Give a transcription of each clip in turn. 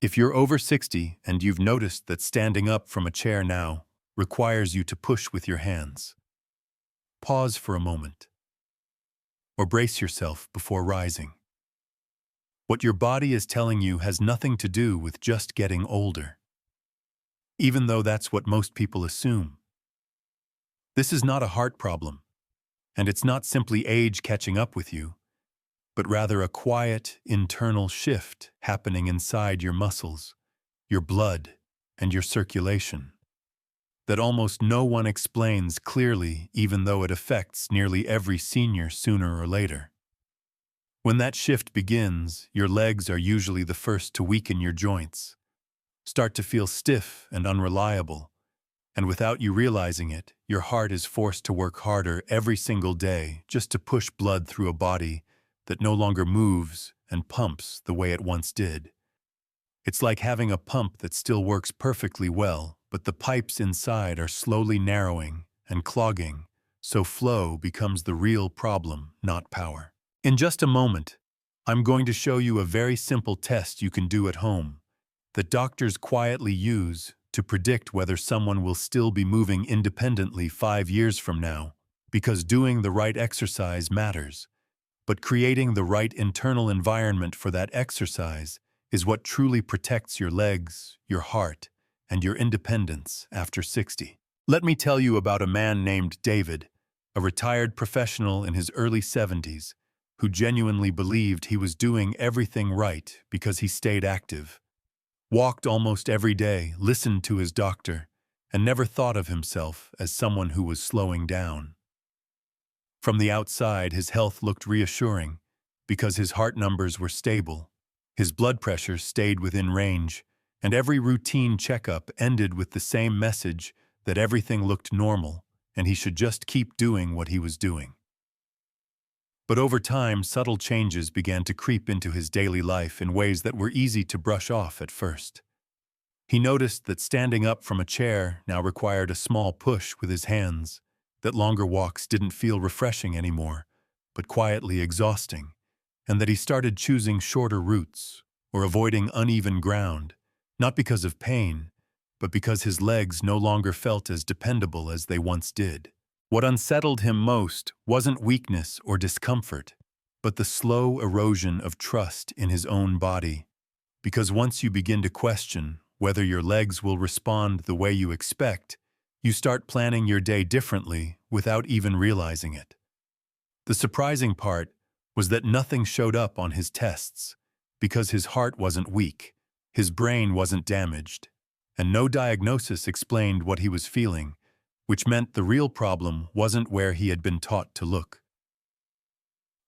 If you're over 60 and you've noticed that standing up from a chair now requires you to push with your hands, pause for a moment or brace yourself before rising. What your body is telling you has nothing to do with just getting older, even though that's what most people assume. This is not a heart problem, and it's not simply age catching up with you, but rather a quiet, internal shift happening inside your muscles, your blood, and your circulation that almost no one explains clearly, even though it affects nearly every senior sooner or later. When that shift begins, your legs are usually the first to weaken. Your joints start to feel stiff and unreliable, and without you realizing it, your heart is forced to work harder every single day just to push blood through a body that no longer moves and pumps the way it once did. It's like having a pump that still works perfectly well, but the pipes inside are slowly narrowing and clogging, so flow becomes the real problem, not power. In just a moment, I'm going to show you a very simple test you can do at home that doctors quietly use to predict whether someone will still be moving independently 5 years from now, because doing the right exercise matters. But creating the right internal environment for that exercise is what truly protects your legs, your heart, and your independence after 60. Let me tell you about a man named David, a retired professional in his early 70s, who genuinely believed he was doing everything right because he stayed active, walked almost every day, listened to his doctor, and never thought of himself as someone who was slowing down. From the outside, his health looked reassuring because his heart numbers were stable, his blood pressure stayed within range, and every routine checkup ended with the same message that everything looked normal and he should just keep doing what he was doing. But over time, subtle changes began to creep into his daily life in ways that were easy to brush off at first. He noticed that standing up from a chair now required a small push with his hands, that longer walks didn't feel refreshing anymore, but quietly exhausting, and that he started choosing shorter routes or avoiding uneven ground, not because of pain, but because his legs no longer felt as dependable as they once did. What unsettled him most wasn't weakness or discomfort, but the slow erosion of trust in his own body. Because once you begin to question whether your legs will respond the way you expect, you start planning your day differently without even realizing it. The surprising part was that nothing showed up on his tests, because his heart wasn't weak, his brain wasn't damaged, and no diagnosis explained what he was feeling, which meant the real problem wasn't where he had been taught to look.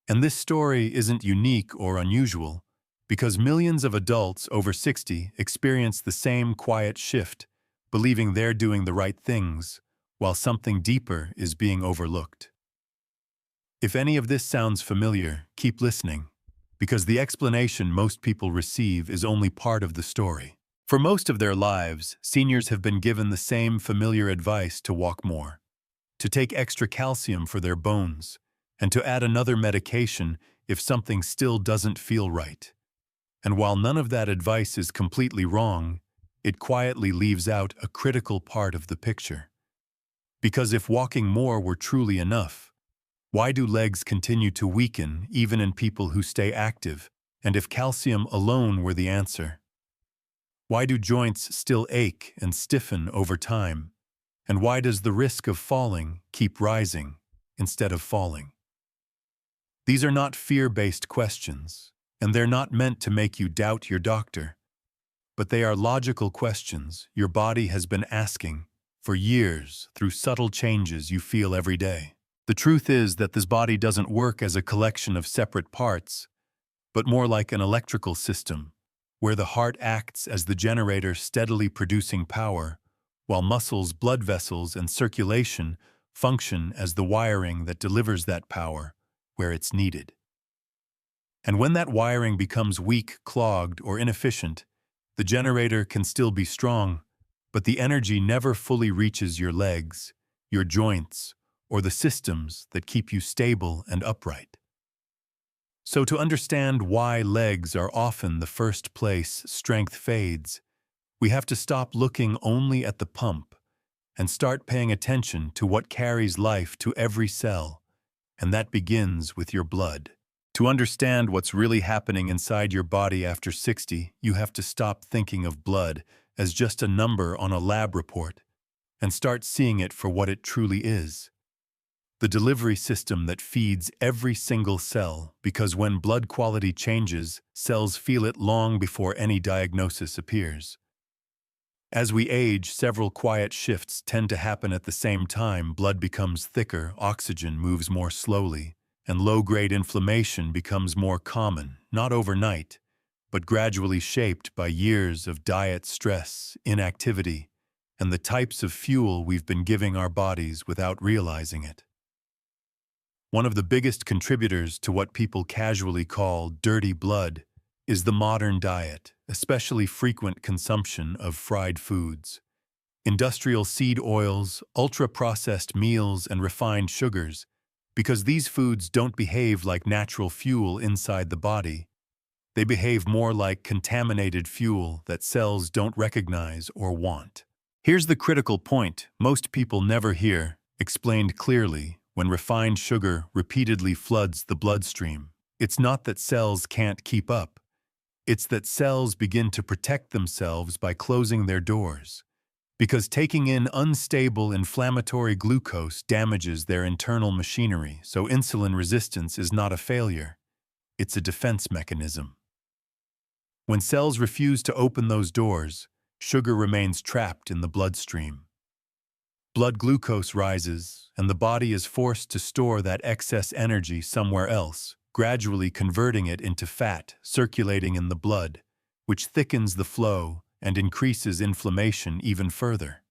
And this story isn't unique or unusual, because millions of adults over 60 experience the same quiet shift, believing they're doing the right things, while something deeper is being overlooked. If any of this sounds familiar, keep listening, because the explanation most people receive is only part of the story. For most of their lives, seniors have been given the same familiar advice to walk more, to take extra calcium for their bones, and to add another medication if something still doesn't feel right. And while none of that advice is completely wrong, it quietly leaves out a critical part of the picture. Because if walking more were truly enough, why do legs continue to weaken even in people who stay active? And if calcium alone were the answer, why do joints still ache and stiffen over time? And why does the risk of falling keep rising instead of falling? These are not fear-based questions, and they're not meant to make you doubt your doctor. But they are logical questions your body has been asking for years through subtle changes you feel every day. The truth is that this body doesn't work as a collection of separate parts, but more like an electrical system, where the heart acts as the generator steadily producing power, while muscles, blood vessels, and circulation function as the wiring that delivers that power where it's needed. And when that wiring becomes weak, clogged, or inefficient, the generator can still be strong, but the energy never fully reaches your legs, your joints, or the systems that keep you stable and upright. So to understand why legs are often the first place strength fades, we have to stop looking only at the pump and start paying attention to what carries life to every cell, and that begins with your blood. To understand what's really happening inside your body after 60, you have to stop thinking of blood as just a number on a lab report and start seeing it for what it truly is. The delivery system that feeds every single cell, because when blood quality changes, cells feel it long before any diagnosis appears. As we age, several quiet shifts tend to happen at the same time. Blood becomes thicker, oxygen moves more slowly, and low-grade inflammation becomes more common, not overnight, but gradually shaped by years of diet, stress, inactivity, and the types of fuel we've been giving our bodies without realizing it. One of the biggest contributors to what people casually call dirty blood is the modern diet, especially frequent consumption of fried foods. Industrial seed oils, ultra-processed meals, and refined sugars, because these foods don't behave like natural fuel inside the body. They behave more like contaminated fuel that cells don't recognize or want. Here's the critical point most people never hear, explained clearly, when refined sugar repeatedly floods the bloodstream. It's not that cells can't keep up. It's that cells begin to protect themselves by closing their doors, because taking in unstable inflammatory glucose damages their internal machinery, so insulin resistance is not a failure, it's a defense mechanism. When cells refuse to open those doors, sugar remains trapped in the bloodstream. Blood glucose rises, and the body is forced to store that excess energy somewhere else, gradually converting it into fat circulating in the blood, which thickens the flow and increases inflammation even further.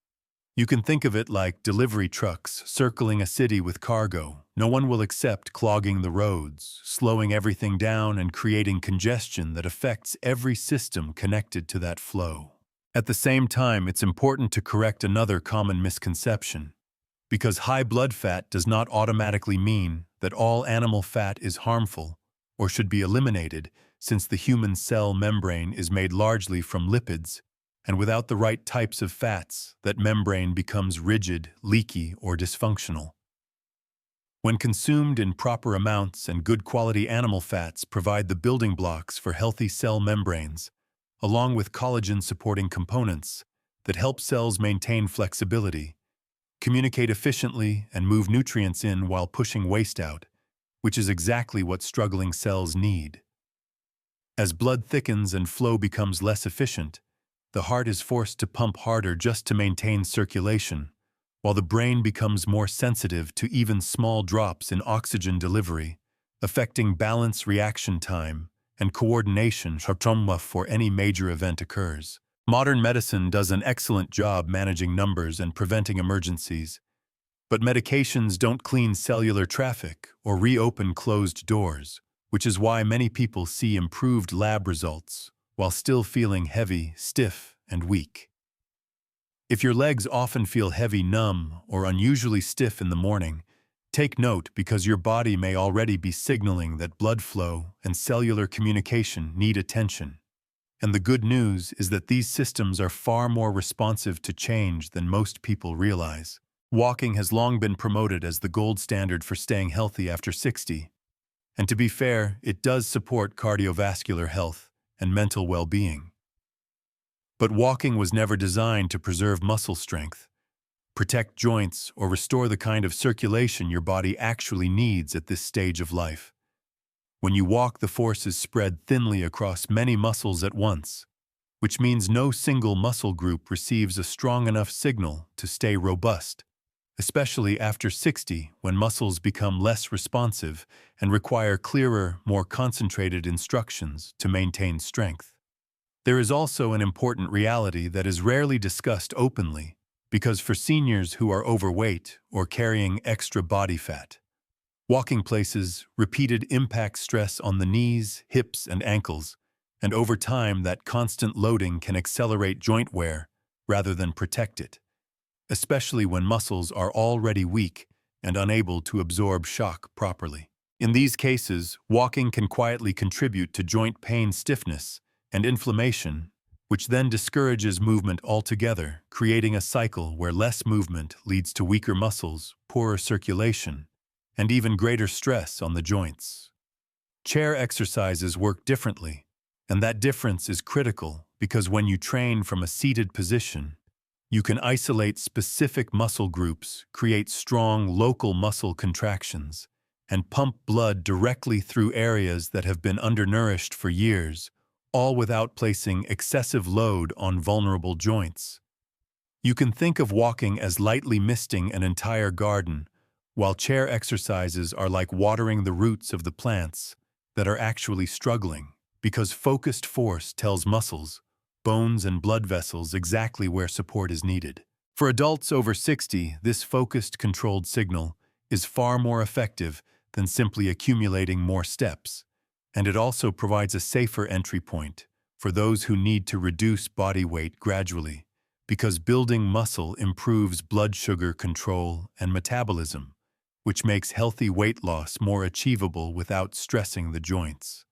You can think of it like delivery trucks circling a city with cargo. No one will accept clogging the roads, slowing everything down and creating congestion that affects every system connected to that flow. At the same time, it's important to correct another common misconception, because high blood fat does not automatically mean that all animal fat is harmful or should be eliminated, since the human cell membrane is made largely from lipids, and without the right types of fats, that membrane becomes rigid, leaky, or dysfunctional. When consumed in proper amounts, and good quality animal fats provide the building blocks for healthy cell membranes, along with collagen-supporting components that help cells maintain flexibility, communicate efficiently, and move nutrients in while pushing waste out, which is exactly what struggling cells need. As blood thickens and flow becomes less efficient, the heart is forced to pump harder just to maintain circulation, while the brain becomes more sensitive to even small drops in oxygen delivery, affecting balance, reaction time, and coordination for any major event occurs. Modern medicine does an excellent job managing numbers and preventing emergencies, but medications don't clean cellular traffic or reopen closed doors, which is why many people see improved lab results while still feeling heavy, stiff, and weak. If your legs often feel heavy, numb, or unusually stiff in the morning, take note, because your body may already be signaling that blood flow and cellular communication need attention. And the good news is that these systems are far more responsive to change than most people realize. Walking has long been promoted as the gold standard for staying healthy after 60. And to be fair, it does support cardiovascular health and mental well-being. But walking was never designed to preserve muscle strength, protect joints, or restore the kind of circulation your body actually needs at this stage of life. When you walk, the force is spread thinly across many muscles at once, which means no single muscle group receives a strong enough signal to stay robust, especially after 60, when muscles become less responsive and require clearer, more concentrated instructions to maintain strength. There is also an important reality that is rarely discussed openly, because for seniors who are overweight or carrying extra body fat, walking places repeated impact stress on the knees, hips, and ankles, and over time that constant loading can accelerate joint wear rather than protect it, especially when muscles are already weak and unable to absorb shock properly. In these cases, walking can quietly contribute to joint pain, stiffness, and inflammation, which then discourages movement altogether, creating a cycle where less movement leads to weaker muscles, poorer circulation, and even greater stress on the joints. Chair exercises work differently, and that difference is critical because when you train from a seated position, you can isolate specific muscle groups, create strong local muscle contractions, and pump blood directly through areas that have been undernourished for years, all without placing excessive load on vulnerable joints. You can think of walking as lightly misting an entire garden, while chair exercises are like watering the roots of the plants that are actually struggling, because focused force tells muscles, bones, and blood vessels exactly where support is needed. For adults over 60, this focused, controlled signal is far more effective than simply accumulating more steps, and it also provides a safer entry point for those who need to reduce body weight gradually, because building muscle improves blood sugar control and metabolism, which makes healthy weight loss more achievable without stressing the joints.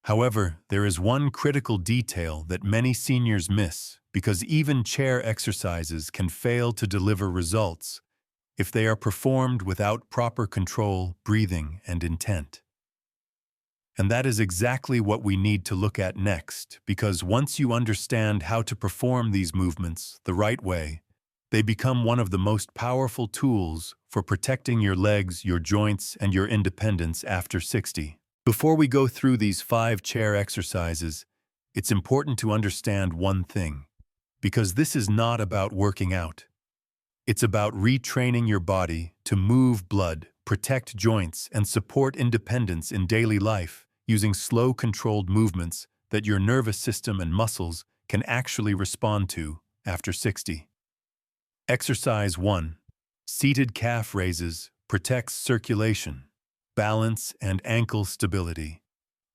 However, there is one critical detail that many seniors miss, because even chair exercises can fail to deliver results if they are performed without proper control, breathing, and intent. And that is exactly what we need to look at next, because once you understand how to perform these movements the right way, they become one of the most powerful tools for protecting your legs, your joints, and your independence after 60. Before we go through these 5 chair exercises, it's important to understand one thing, because this is not about working out. It's about retraining your body to move blood, protect joints, and support independence in daily life using slow, controlled movements that your nervous system and muscles can actually respond to after 60. Exercise 1. Seated calf raises protects circulation, balance, and ankle stability.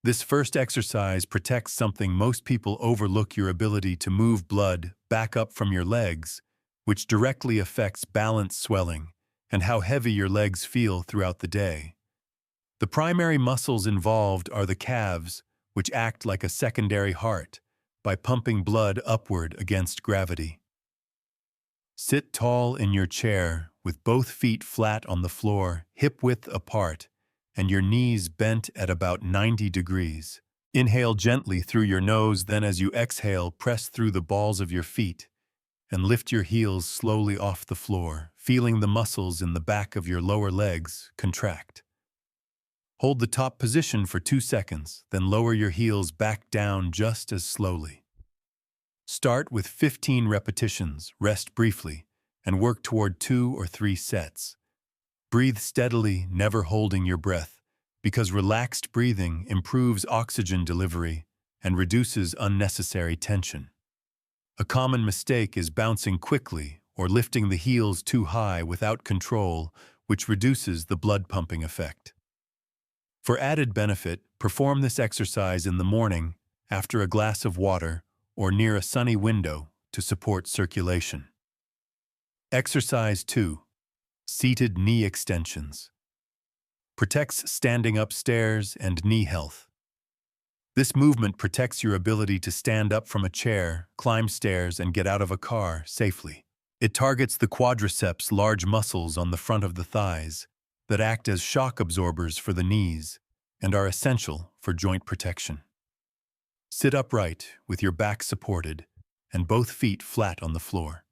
This first exercise protects something most people overlook: your ability to move blood back up from your legs, which directly affects balance, swelling, and how heavy your legs feel throughout the day. The primary muscles involved are the calves, which act like a secondary heart by pumping blood upward against gravity. Sit tall in your chair with both feet flat on the floor, hip-width apart, and your knees bent at about 90 degrees. Inhale gently through your nose, then as you exhale, press through the balls of your feet and lift your heels slowly off the floor, feeling the muscles in the back of your lower legs contract. Hold the top position for 2 seconds, then lower your heels back down just as slowly. Start with 15 repetitions, rest briefly, and work toward 2 or 3 sets. Breathe steadily, never holding your breath, because relaxed breathing improves oxygen delivery and reduces unnecessary tension. A common mistake is bouncing quickly or lifting the heels too high without control, which reduces the blood pumping effect. For added benefit, perform this exercise in the morning, after a glass of water, or near a sunny window to support circulation. Exercise 2. Seated knee extensions. Protects standing up stairs and knee health. This movement protects your ability to stand up from a chair, climb stairs, and get out of a car safely. It targets the quadriceps, large muscles on the front of the thighs, that act as shock absorbers for the knees and are essential for joint protection. Sit upright with your back supported and both feet flat on the floor.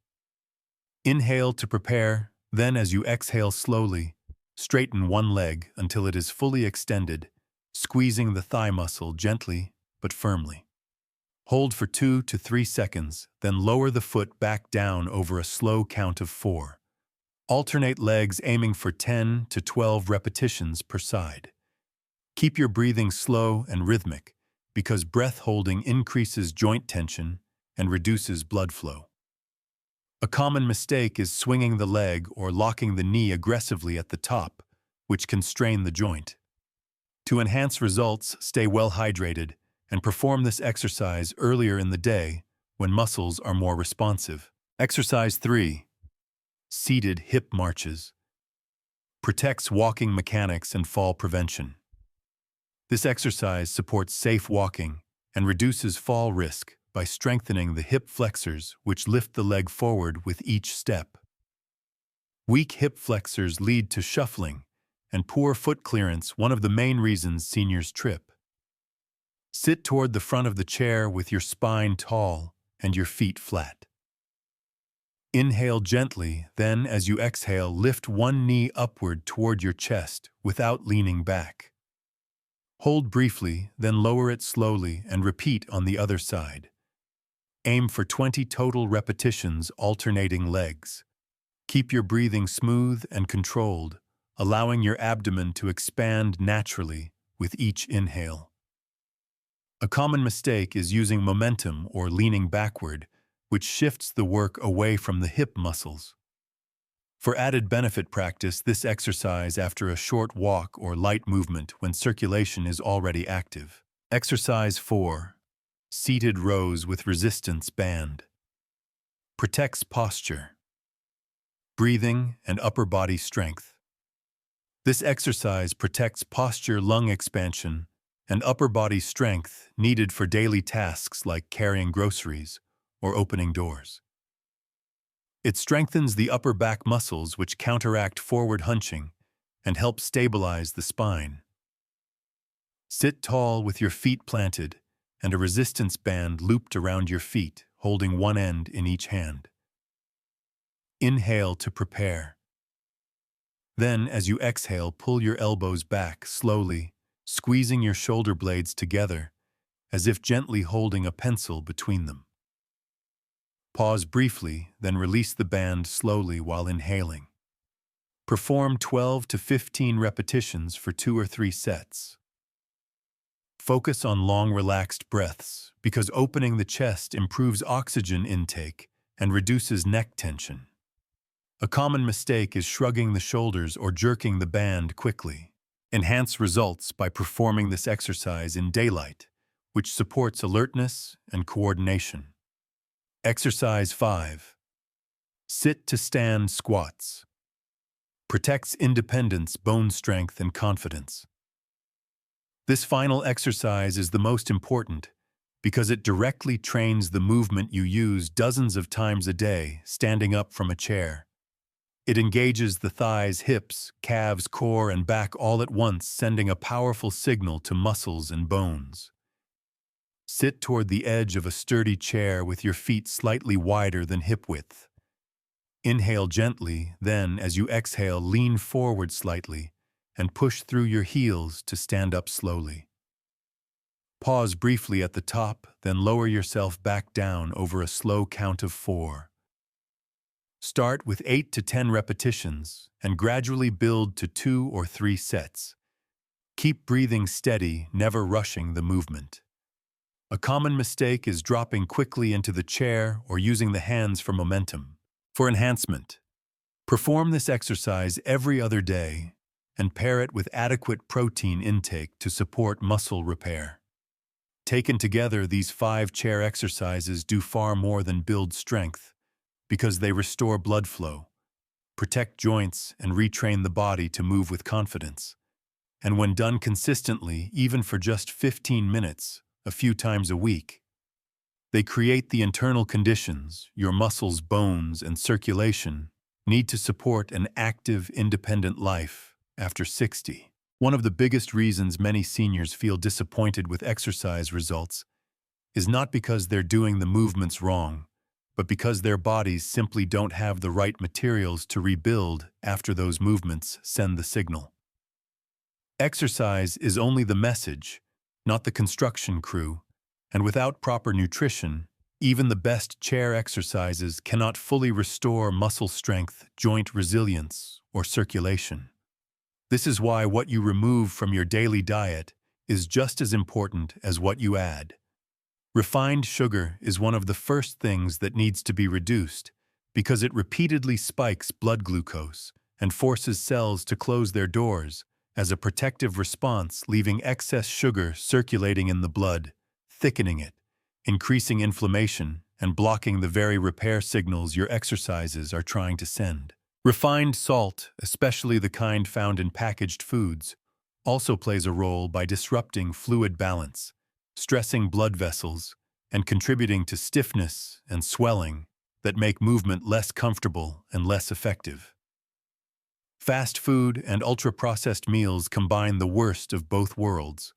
Inhale to prepare, then as you exhale slowly, straighten one leg until it is fully extended, squeezing the thigh muscle gently but firmly. Hold for 2 to 3 seconds, then lower the foot back down over a slow count of 4. Alternate legs, aiming for 10 to 12 repetitions per side. Keep your breathing slow and rhythmic, because breath holding increases joint tension and reduces blood flow. A common mistake is swinging the leg or locking the knee aggressively at the top, which can strain the joint. To enhance results, stay well hydrated and perform this exercise earlier in the day when muscles are more responsive. Exercise 3. Seated hip marches. protects walking mechanics and fall prevention. This exercise supports safe walking and reduces fall risk by strengthening the hip flexors, which lift the leg forward with each step. Weak hip flexors lead to shuffling and poor foot clearance, one of the main reasons seniors trip. Sit toward the front of the chair with your spine tall and your feet flat. Inhale gently, then as you exhale, lift one knee upward toward your chest without leaning back. Hold briefly, then lower it slowly and repeat on the other side. Aim for 20 total repetitions alternating legs. Keep your breathing smooth and controlled, allowing your abdomen to expand naturally with each inhale. A common mistake is using momentum or leaning backward, which shifts the work away from the hip muscles. For added benefit, practice this exercise after a short walk or light movement when circulation is already active. Exercise 4. Seated rows with resistance band. Protects posture, breathing, and upper body strength. This exercise protects posture, lung expansion, and upper body strength needed for daily tasks like carrying groceries or opening doors. It strengthens the upper back muscles, which counteract forward hunching and help stabilize the spine. Sit tall with your feet planted and a resistance band looped around your feet, holding one end in each hand. Inhale to prepare. Then, as you exhale, pull your elbows back slowly, squeezing your shoulder blades together, as if gently holding a pencil between them. Pause briefly, then release the band slowly while inhaling. Perform 12 to 15 repetitions for 2 or 3 sets. Focus on long, relaxed breaths because opening the chest improves oxygen intake and reduces neck tension. A common mistake is shrugging the shoulders or jerking the band quickly. Enhance results by performing this exercise in daylight, which supports alertness and coordination. Exercise 5. Sit to stand squats. Protects independence, bone strength, and confidence. This final exercise is the most important because it directly trains the movement you use dozens of times a day standing up from a chair. It engages the thighs, hips, calves, core, and back all at once, sending a powerful signal to muscles and bones. Sit toward the edge of a sturdy chair with your feet slightly wider than hip width. Inhale gently, then, as you exhale, lean forward slightly and push through your heels to stand up slowly. Pause briefly at the top, then lower yourself back down over a slow count of 4. Start with 8 to 10 repetitions and gradually build to 2 or 3 sets. Keep breathing steady, never rushing the movement. A common mistake is dropping quickly into the chair or using the hands for momentum. For enhancement, perform this exercise every other day and pair it with adequate protein intake to support muscle repair. Taken together, these 5 chair exercises do far more than build strength because they restore blood flow, protect joints, and retrain the body to move with confidence. And when done consistently, even for just 15 minutes, a few times a week, they create the internal conditions your muscles, bones, and circulation need to support an active, independent life after 60. One of the biggest reasons many seniors feel disappointed with exercise results is not because they're doing the movements wrong, but because their bodies simply don't have the right materials to rebuild after those movements send the signal. Exercise is only the message, not the construction crew, and without proper nutrition, even the best chair exercises cannot fully restore muscle strength, joint resilience, or circulation. This is why what you remove from your daily diet is just as important as what you add. Refined sugar is one of the first things that needs to be reduced because it repeatedly spikes blood glucose and forces cells to close their doors as a protective response, leaving excess sugar circulating in the blood, thickening it, increasing inflammation, and blocking the very repair signals your exercises are trying to send. Refined salt, especially the kind found in packaged foods, also plays a role by disrupting fluid balance, stressing blood vessels, and contributing to stiffness and swelling that make movement less comfortable and less effective. Fast food and ultra-processed meals combine the worst of both worlds.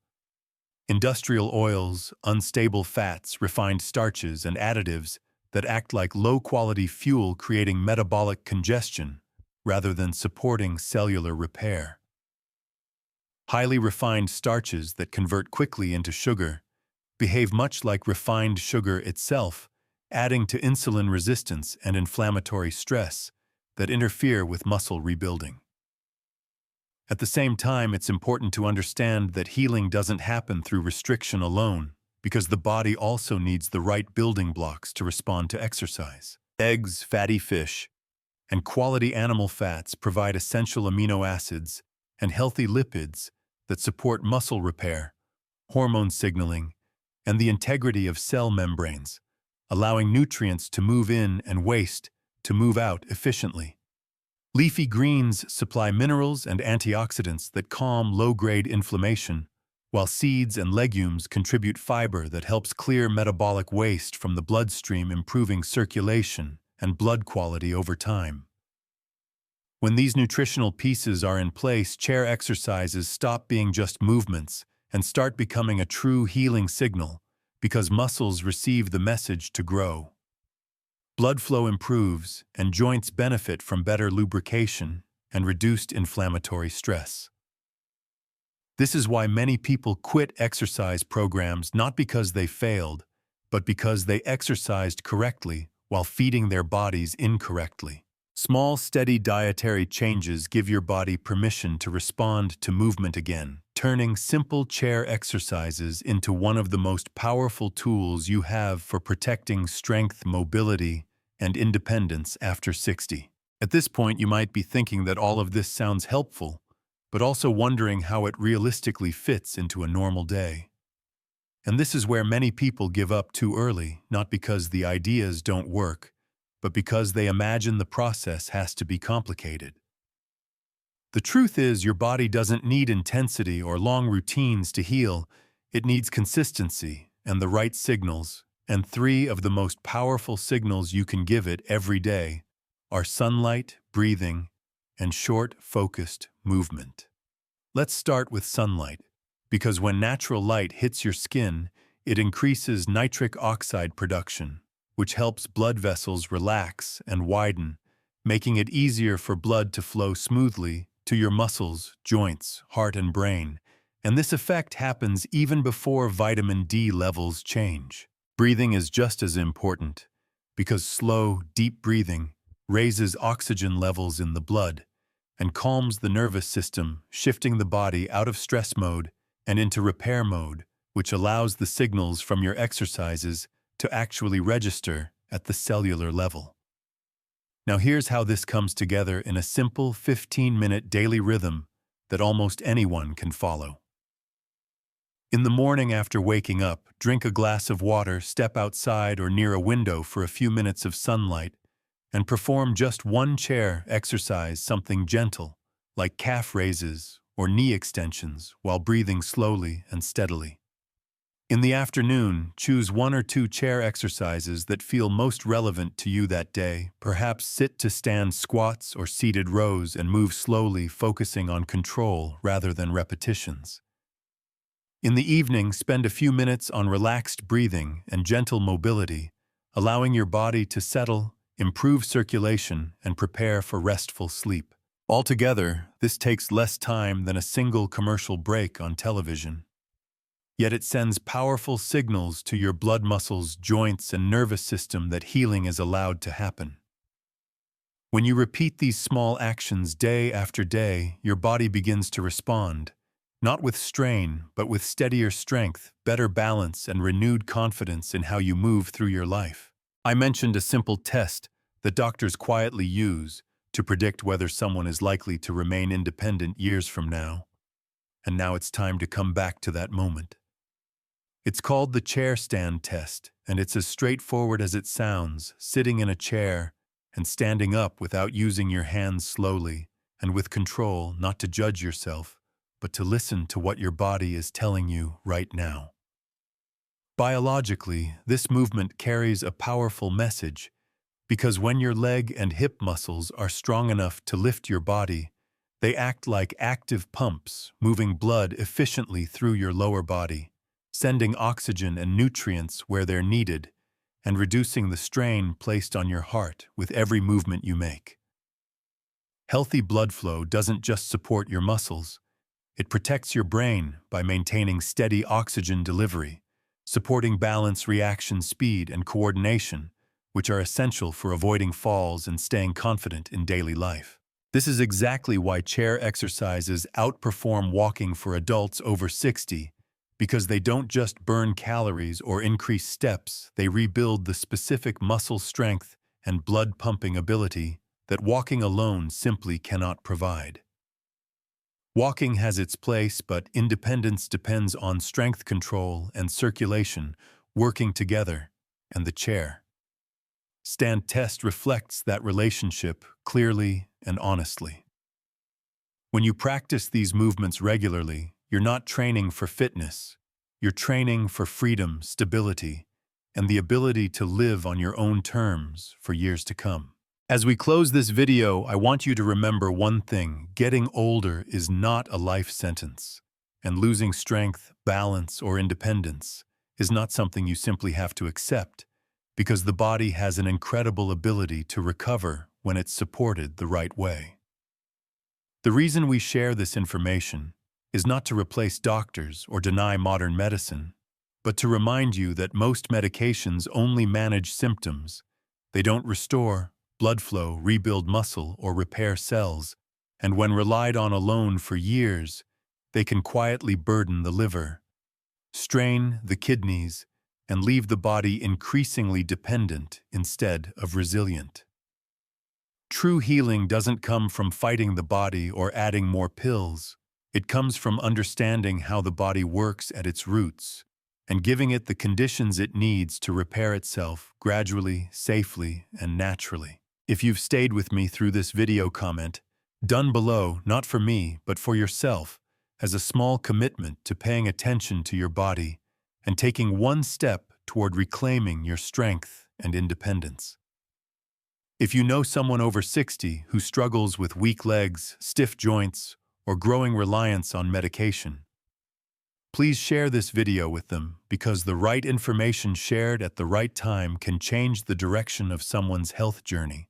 Industrial oils, unstable fats, refined starches, and additives that act like low-quality fuel, creating metabolic congestion rather than supporting cellular repair. Highly refined starches that convert quickly into sugar behave much like refined sugar itself, adding to insulin resistance and inflammatory stress that interfere with muscle rebuilding. At the same time, it's important to understand that healing doesn't happen through restriction alone, because the body also needs the right building blocks to respond to exercise. Eggs, fatty fish, and quality animal fats provide essential amino acids and healthy lipids that support muscle repair, hormone signaling, and the integrity of cell membranes, allowing nutrients to move in and waste to move out efficiently. Leafy greens supply minerals and antioxidants that calm low-grade inflammation, while seeds and legumes contribute fiber that helps clear metabolic waste from the bloodstream, improving circulation and blood quality over time. When these nutritional pieces are in place, chair exercises stop being just movements and start becoming a true healing signal, because muscles receive the message to grow. Blood flow improves, and joints benefit from better lubrication and reduced inflammatory stress. This is why many people quit exercise programs, not because they failed, but because they exercised correctly while feeding their bodies incorrectly. Small, steady dietary changes give your body permission to respond to movement again, turning simple chair exercises into one of the most powerful tools you have for protecting strength, mobility, and independence after 60. At this point, you might be thinking that all of this sounds helpful, but also wondering how it realistically fits into a normal day. And this is where many people give up too early, not because the ideas don't work, but because they imagine the process has to be complicated. The truth is, your body doesn't need intensity or long routines to heal. It needs consistency and the right signals, and 3 of the most powerful signals you can give it every day are sunlight, breathing, and short, focused movement. Let's start with sunlight, because when natural light hits your skin, it increases nitric oxide production, which helps blood vessels relax and widen, making it easier for blood to flow smoothly to your muscles, joints, heart, and brain. And this effect happens even before vitamin D levels change. Breathing is just as important, because slow, deep breathing raises oxygen levels in the blood and calms the nervous system, shifting the body out of stress mode and into repair mode, which allows the signals from your exercises to actually register at the cellular level. Now here's how this comes together in a simple 15-minute daily rhythm that almost anyone can follow. In the morning after waking up, drink a glass of water, step outside or near a window for a few minutes of sunlight, and perform just one chair exercise, something gentle, like calf raises or knee extensions, while breathing slowly and steadily. In the afternoon, choose 1 or 2 chair exercises that feel most relevant to you that day. Perhaps sit to stand squats or seated rows and move slowly, focusing on control rather than repetitions. In the evening, spend a few minutes on relaxed breathing and gentle mobility, allowing your body to settle, improve circulation, and prepare for restful sleep. Altogether, this takes less time than a single commercial break on television. Yet it sends powerful signals to your blood, muscles, joints, and nervous system that healing is allowed to happen. When you repeat these small actions day after day, your body begins to respond, not with strain, but with steadier strength, better balance, and renewed confidence in how you move through your life. I mentioned a simple test that doctors quietly use to predict whether someone is likely to remain independent years from now. And now it's time to come back to that moment. It's called the chair stand test, and it's as straightforward as it sounds, sitting in a chair and standing up without using your hands slowly and with control, not to judge yourself, but to listen to what your body is telling you right now. Biologically, this movement carries a powerful message because when your leg and hip muscles are strong enough to lift your body, they act like active pumps, moving blood efficiently through your lower body, sending oxygen and nutrients where they're needed, and reducing the strain placed on your heart with every movement you make. Healthy blood flow doesn't just support your muscles, it protects your brain by maintaining steady oxygen delivery, supporting balance, reaction speed, and coordination, which are essential for avoiding falls and staying confident in daily life. This is exactly why chair exercises outperform walking for adults over 60, because they don't just burn calories or increase steps, they rebuild the specific muscle strength and blood pumping ability that walking alone simply cannot provide. Walking has its place, but independence depends on strength control and circulation working together, and the chair stand test reflects that relationship clearly and honestly. When you practice these movements regularly, you're not training for fitness, you're training for freedom, stability, and the ability to live on your own terms for years to come. As we close this video, I want you to remember one thing: getting older is not a life sentence, and losing strength, balance, or independence is not something you simply have to accept, because the body has an incredible ability to recover when it's supported the right way. The reason we share this information is not to replace doctors or deny modern medicine, but to remind you that most medications only manage symptoms. They don't restore blood flow, rebuild muscle, or repair cells, and when relied on alone for years, they can quietly burden the liver, strain the kidneys, and leave the body increasingly dependent instead of resilient. True healing doesn't come from fighting the body or adding more pills. It comes from understanding how the body works at its roots and giving it the conditions it needs to repair itself gradually, safely, and naturally. If you've stayed with me through this video, comment done below, not for me, but for yourself, as a small commitment to paying attention to your body and taking one step toward reclaiming your strength and independence. If you know someone over 60 who struggles with weak legs, stiff joints, or growing reliance on medication, please share this video with them, because the right information shared at the right time can change the direction of someone's health journey.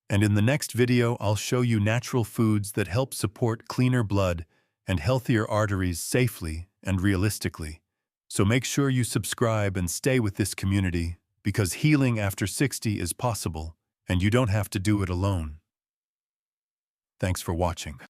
And in the next video, I'll show you natural foods that help support cleaner blood and healthier arteries safely and realistically. So make sure you subscribe and stay with this community, because healing after 60 is possible, and you don't have to do it alone. Thanks for watching.